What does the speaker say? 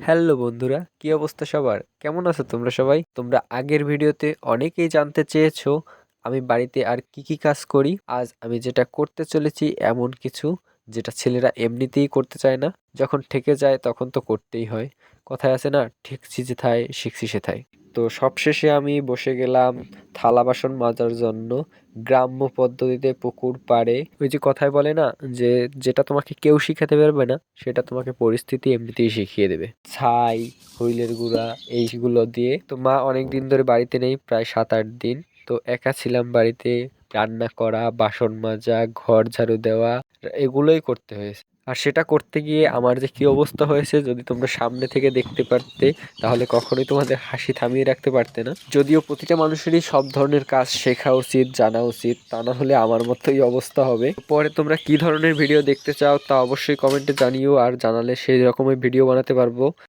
Hello বন্ধুরা, কি অবস্থা সবার? কেমন আছো তোমরা সবাই? তোমরা আগের ভিডিওতে অনেকেই জানতে চেয়েছো আমি বাড়িতে আর কি কি কাজ করি। আজ আমি যেটা করতে চলেছি এমন কিছু যেটা ছেলেরা এমনিতেই করতে চায় না, যখন ঠেকে যায় তখন তো করতেই হয়। কথায় আছে না, ঠেকছি যেথায় শিখছি সেথায়। তো সবশেষে আমি বসে গেলাম থালা বাসন মাজার জন্য গ্রাম্য পদ্ধতিতে পুকুর পাড়ে। ওই যে কথায় বলে না যে যেটা তোমাকে কেউ শিখাতে পারবে না সেটা তোমাকে পরিস্থিতি এমনিতেই শিখিয়ে দেবে। ছাই, হইলের গুঁড়া এইগুলো দিয়ে। তো মা অনেক দিন ধরে বাড়িতে নেই, প্রায় 7-8 দিন। তো একা ছিলাম বাড়িতে, রান্না করা, বাসন মাজা, ঘর ঝাড়ু দেওয়া, এগুলোই করতে হয়েছে। আর সেটা করতে গিয়ে আমার যে কি অবস্থা হয়েছে যদি তোমরা সামনে থেকে দেখতে পারতে তাহলে কখনোই তোমাদের হাসি থামিয়ে রাখতে পারতে না। যদিও প্রতিটা মানুষেরই সব ধরনের কাজ শেখা উচিত, জানা উচিত, তা না হলে আমার মতোই অবস্থা হবে। পরে তোমরা কি ধরনের ভিডিও দেখতে চাও তা অবশ্যই কমেন্টে জানিও, আর জানালে সেই রকমের ভিডিও বানাতে পারবো।